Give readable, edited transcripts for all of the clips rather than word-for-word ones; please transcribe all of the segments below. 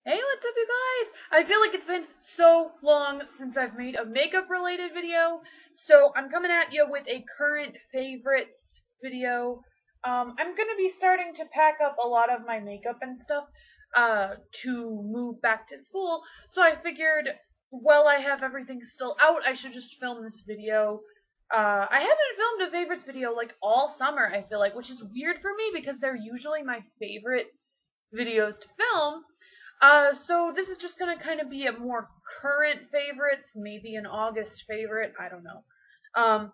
Hey, what's up, you guys? I feel like it's been so long since I've made a makeup related video, so I'm coming at you with a current favorites video. I'm gonna be starting to pack up a lot of my makeup and stuff, to move back to school, so I figured, while I have everything still out, I should just film this video. I haven't filmed a favorites video like all summer, I feel like, which is weird for me because they're usually my favorite videos to film. So this is just gonna kind of be a more current favorites, maybe an August favorite, I don't know. Um,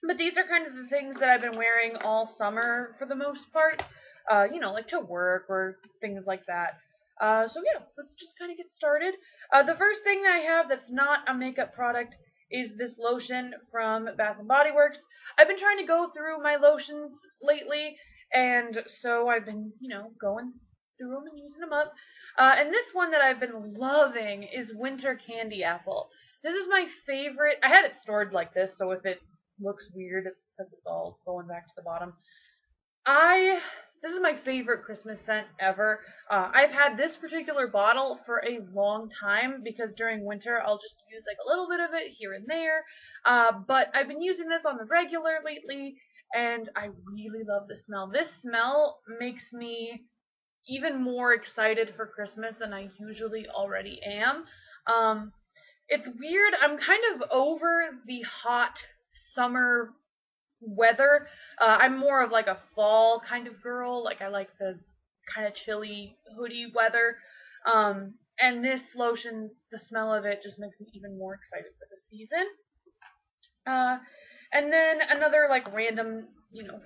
but these are kind of the things that I've been wearing all summer for the most part, like to work or things like that. So yeah, let's just kind of get started. The first thing I have that's not a makeup product is this lotion from Bath and Body Works. I've been trying to go through my lotions lately, and so I've been, going through them and using them up. And this one that I've been loving is Winter Candy Apple. This is my favorite. I had it stored like this, so if it looks weird, it's because it's all going back to the bottom. This is my favorite Christmas scent ever. I've had this particular bottle for a long time because during winter I'll just use like a little bit of it here and there. But I've been using this on the regular lately, and I really love the smell. This smell makes me even more excited for Christmas than I usually already am. It's weird. I'm kind of over the hot summer weather. I'm more of like a fall kind of girl. Like I like the kind of chilly hoodie weather. And this lotion, the smell of it just makes me even more excited for the season. Uh, and then another like random,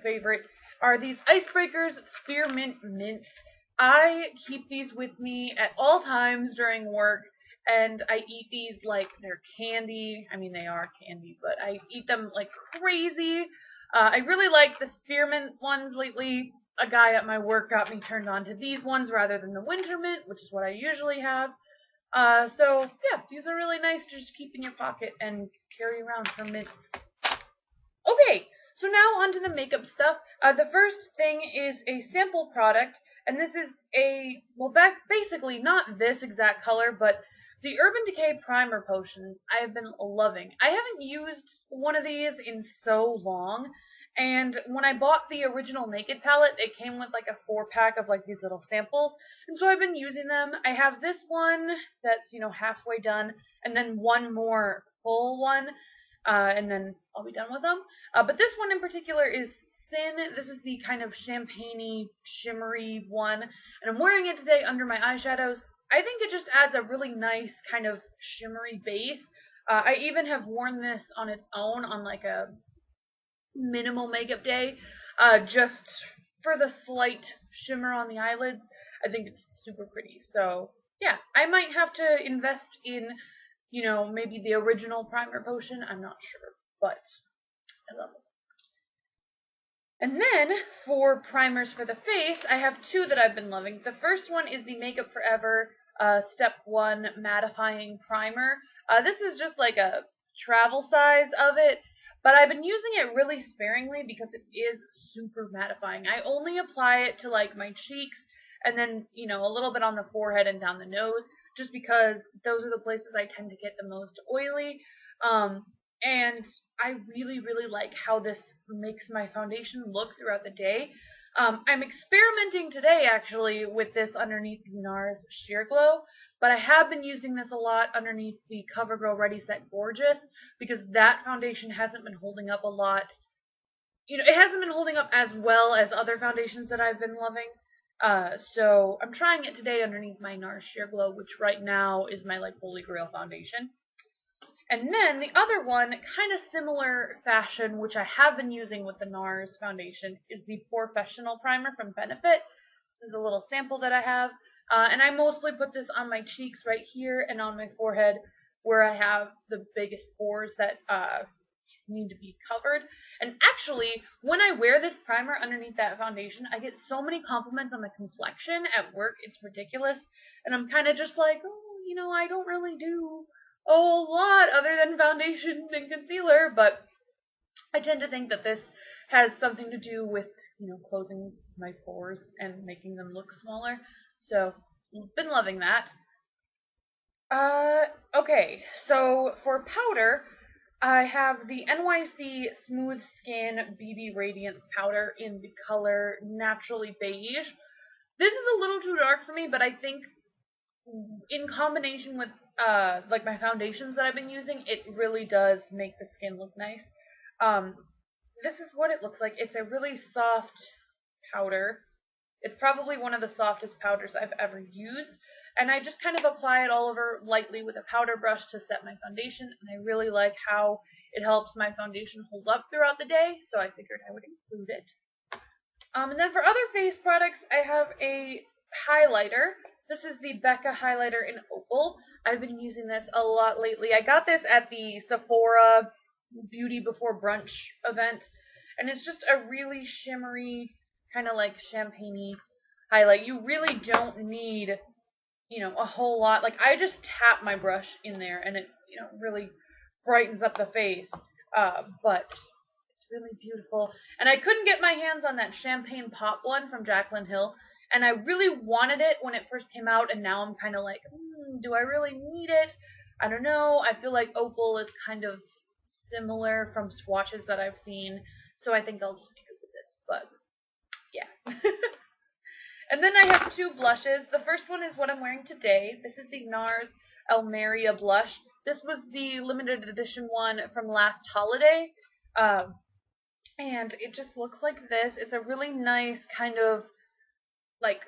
favorite are these icebreakers spearmint mints. I keep these with me at all times during work, and I eat these like they're candy. I mean, they are candy, but I eat them like crazy. I really like the spearmint ones lately. A guy at my work got me turned on to these ones rather than the winter mint, which is what I usually have. So yeah, these are really nice to just keep in your pocket and carry around for mints. Okay, so now onto the makeup stuff. The first thing is a sample product, and this is basically not this exact color, but the Urban Decay Primer Potions I have been loving. I haven't used one of these in so long, and when I bought the original Naked palette, it came with like a 4-pack of like these little samples, and so I've been using them. I have this one that's, halfway done, and then one more full one, and then I'll be done with them. But this one in particular is Sin. This is the kind of champagne-y, shimmery one, and I'm wearing it today under my eyeshadows. I think it just adds a really nice kind of shimmery base. I even have worn this on its own on like a minimal makeup day, just for the slight shimmer on the eyelids. I think it's super pretty. So yeah, I might have to invest in, maybe the original primer potion. I'm not sure, but I love it. And then for primers for the face, I have two that I've been loving. The first one is the Makeup Forever Step 1 Mattifying Primer. This is just like a travel size of it, but I've been using it really sparingly because it is super mattifying. I only apply it to like my cheeks and then, a little bit on the forehead and down the nose, just because those are the places I tend to get the most oily. And I really, really like how this makes my foundation look throughout the day. I'm experimenting today, actually, with this underneath the NARS Sheer Glow, but I have been using this a lot underneath the CoverGirl Ready Set Gorgeous, because that foundation hasn't been holding up a lot. It hasn't been holding up as well as other foundations that I've been loving. So I'm trying it today underneath my NARS Sheer Glow, which right now is my, like, holy grail foundation. And then the other one, kind of similar fashion, which I have been using with the NARS foundation, is the Professional Primer from Benefit. This is a little sample that I have. And I mostly put this on my cheeks right here and on my forehead where I have the biggest pores that need to be covered. And actually, when I wear this primer underneath that foundation, I get so many compliments on my complexion at work. It's ridiculous. And I'm kind of just like, oh, I don't really do a whole lot other than foundation and concealer, but I tend to think that this has something to do with, closing my pores and making them look smaller. So been loving that. Okay, so for powder, I have the NYC Smooth Skin BB Radiance powder in the color Naturally Beige. This is a little too dark for me, but I think in combination with like my foundations that I've been using, it really does make the skin look nice. Um, this is what it looks like. It's a really soft powder. It's probably one of the softest powders I've ever used. And I just kind of apply it all over lightly with a powder brush to set my foundation. And I really like how it helps my foundation hold up throughout the day. So I figured I would include it. And then for other face products, I have a highlighter. This is the Becca highlighter in Opal. I've been using this a lot lately. I got this at the Sephora Beauty Before Brunch event. And it's just a really shimmery, kind of like champagne-y highlight. You really don't need, a whole lot. Like, I just tap my brush in there and it, really brightens up the face. But it's really beautiful. And I couldn't get my hands on that Champagne Pop one from Jaclyn Hill. And I really wanted it when it first came out, and now I'm kind of like, do I really need it? I don't know. I feel like Opal is kind of similar from swatches that I've seen, so I think I'll just make it with this. But yeah. And then I have two blushes. The first one is what I'm wearing today. This is the NARS Almeria blush. This was the limited edition one from last holiday. And it just looks like this. It's a really nice kind of like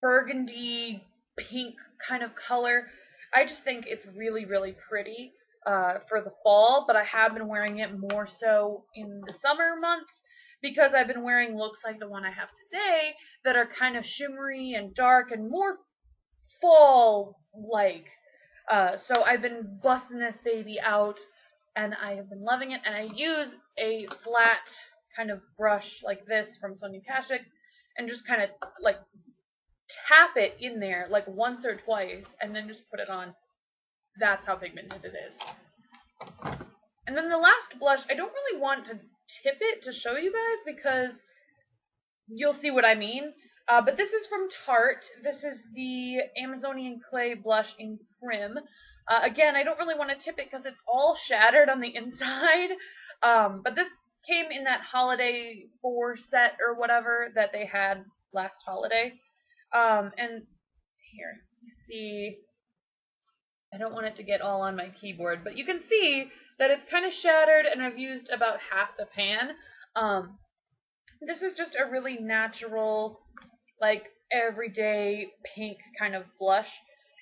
burgundy pink kind of color. I just think it's really, really pretty for the fall, but I have been wearing it more so in the summer months because I've been wearing looks like the one I have today that are kind of shimmery and dark and more fall-like. So I've been busting this baby out, and I have been loving it, and I use a flat kind of brush like this from Sonia Kashuk and just kind of like tap it in there like once or twice and then just put it on. That's how pigmented it is. And then the last blush, I don't really want to tip it to show you guys because you'll see what I mean. But this is from Tarte. This is the Amazonian Clay blush in Prim. Again, I don't really want to tip it because it's all shattered on the inside. But this came in that holiday 4 set or whatever that they had last holiday. And here, you see, I don't want it to get all on my keyboard, but you can see that it's kind of shattered and I've used about half the pan. This is just a really natural, like, everyday pink kind of blush,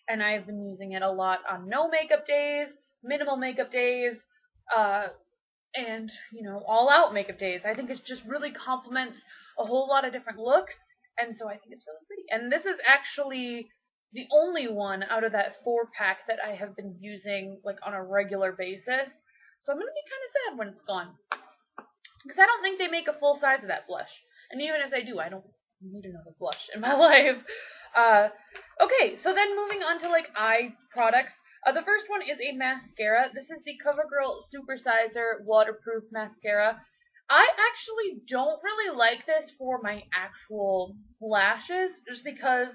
and I've been using it a lot on no makeup days, minimal makeup days, and, all out makeup days. I think it just really complements a whole lot of different looks, and so I think it's really pretty. And this is actually the only one out of that 4-pack that I have been using, like, on a regular basis, so I'm going to be kind of sad when it's gone. Because I don't think they make a full size of that blush. And even if they do, I don't need another blush in my life. Okay, so then moving on to like eye products. The first one is a mascara. This is the CoverGirl Supersizer Waterproof Mascara. I actually don't really like this for my actual lashes, just because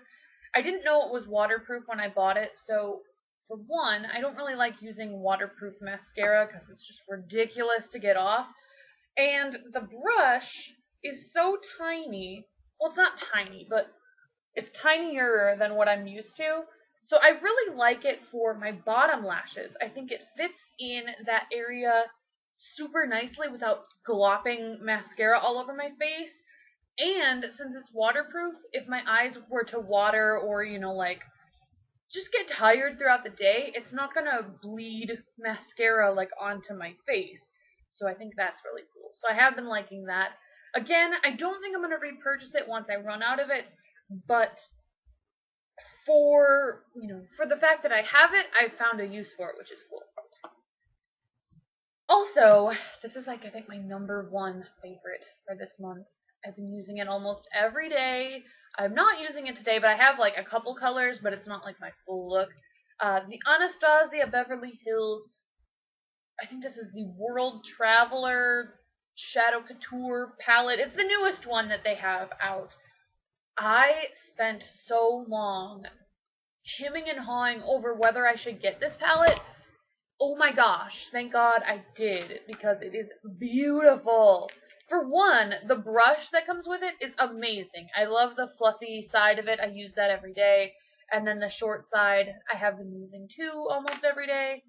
I didn't know it was waterproof when I bought it. So for one, I don't really like using waterproof mascara because it's just ridiculous to get off. And the brush is so tiny. Well, it's not tiny, but it's tinier than what I'm used to. So I really like it for my bottom lashes. I think it fits in that area super nicely without glopping mascara all over my face. And since it's waterproof, if my eyes were to water or, like, just get tired throughout the day, it's not gonna bleed mascara, like, onto my face. So I think that's really cool. So I have been liking that. Again, I don't think I'm going to repurchase it once I run out of it, but for the fact that I have it, I've found a use for it, which is cool. Also, this is like, I think, my #1 favorite for this month. I've been using it almost every day. I'm not using it today, but I have like a couple colors, but it's not like my full look. The Anastasia Beverly Hills, I think this is the World Traveler Shadow Couture palette. It's the newest one that they have out. I spent so long hemming and hawing over whether I should get this palette. Oh my gosh, thank God I did, because it is beautiful. For one, the brush that comes with it is amazing. I love the fluffy side of it. I use that every day. And then the short side I have been using too almost every day.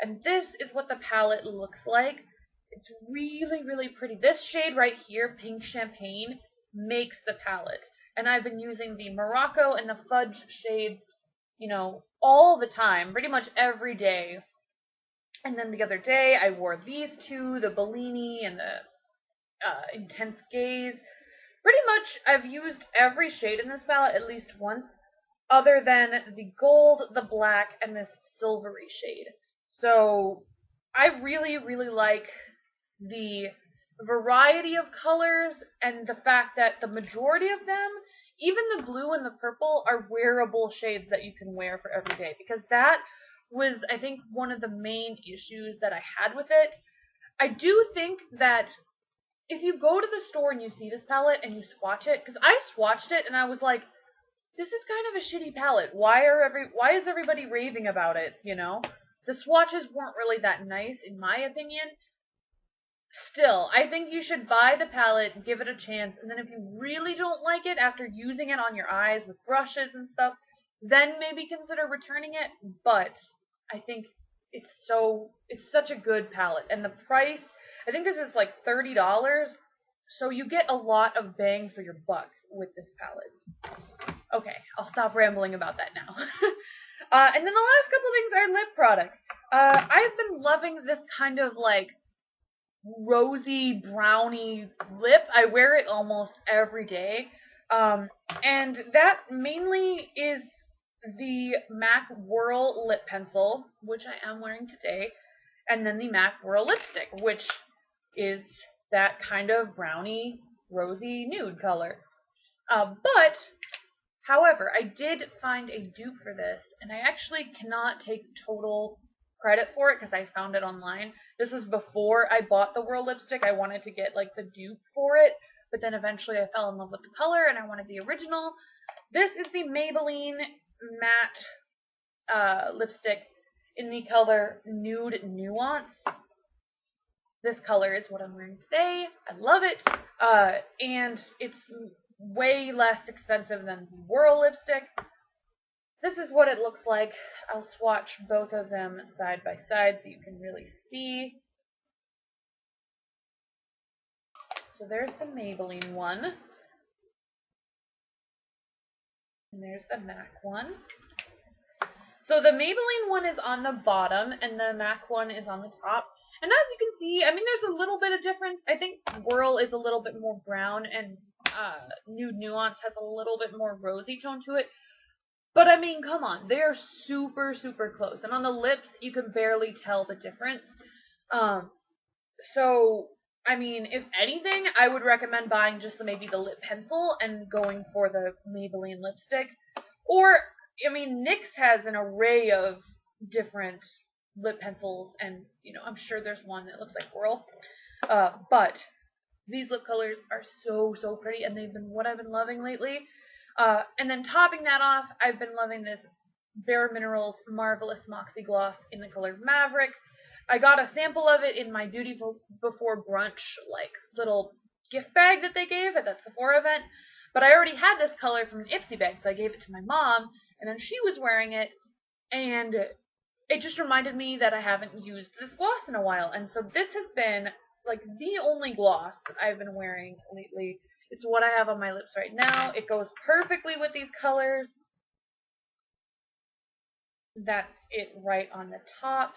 And this is what the palette looks like. It's really, really pretty. This shade right here, Pink Champagne, makes the palette. And I've been using the Morocco and the Fudge shades, all the time, pretty much every day. And then the other day, I wore these two, the Bellini and the Intense Gaze. Pretty much, I've used every shade in this palette at least once, other than the gold, the black, and this silvery shade. So, I really, really like the variety of colors and the fact that the majority of them, even the blue and the purple, are wearable shades that you can wear for every day, because that was, I think, one of the main issues that I had with it. I do think that if you go to the store and you see this palette and you swatch it, because I swatched it and I was like, this is kind of a shitty palette. Why is everybody raving about it, The swatches weren't really that nice, in my opinion. Still, I think you should buy the palette, give it a chance, and then if you really don't like it after using it on your eyes with brushes and stuff, then maybe consider returning it. But I think it's such a good palette, and the price, I think this is like $30, so you get a lot of bang for your buck with this palette. Okay, I'll stop rambling about that now. And then the last couple things are lip products. I've been loving this kind of like rosy brownie lip. I wear it almost every day. And that mainly is the MAC Whirl lip pencil, which I am wearing today, and then the MAC Whirl lipstick, which is that kind of brownie, rosy nude color. But, however, I did find a dupe for this, and I actually cannot take total credit for it because I found it online. This was before I bought the Whirl lipstick. I wanted to get like the dupe for it, but then eventually I fell in love with the color and I wanted the original. This is the Maybelline matte lipstick in the color Nude Nuance. This color is what I'm wearing today. I love it. And it's way less expensive than the Whirl lipstick. This is what it looks like. I'll swatch both of them side by side so you can really see. So there's the Maybelline one. And there's the MAC one. So the Maybelline one is on the bottom and the MAC one is on the top. And as you can see, I mean, there's a little bit of difference. I think Whirl is a little bit more brown and Nude Nuance has a little bit more rosy tone to it. But I mean, come on, they are super, super close. And on the lips, you can barely tell the difference. So, I mean, if anything, I would recommend buying just maybe the lip pencil and going for the Maybelline lipstick. Or, I mean, NYX has an array of different lip pencils, and, I'm sure there's one that looks like Whirl. But these lip colors are so, so pretty, and they've been what I've been loving lately. And then topping that off, I've been loving this Bare Minerals Marvelous Moxie Gloss in the color Maverick. I got a sample of it in my Beauty Before Brunch, like, little gift bag that they gave at that Sephora event. But I already had this color from an Ipsy bag, so I gave it to my mom, and then she was wearing it, and it just reminded me that I haven't used this gloss in a while. And so this has been, like, the only gloss that I've been wearing lately. It's what I have on my lips right now. It goes perfectly with these colors. That's it right on the top.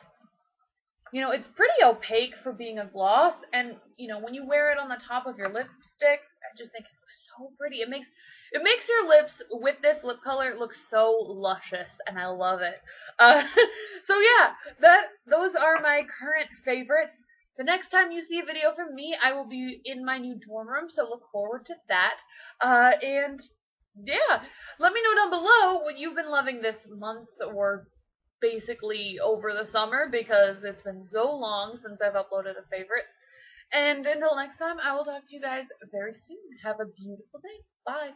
It's pretty opaque for being a gloss, and, when you wear it on the top of your lipstick, I just think it looks so pretty. It makes your lips, with this lip color, look so luscious, and I love it. So yeah, those are my current favorites. The next time you see a video from me, I will be in my new dorm room, so look forward to that. And yeah, let me know down below what you've been loving this month, or basically over the summer, because it's been so long since I've uploaded a favorites. And until next time, I will talk to you guys very soon. Have a beautiful day. Bye.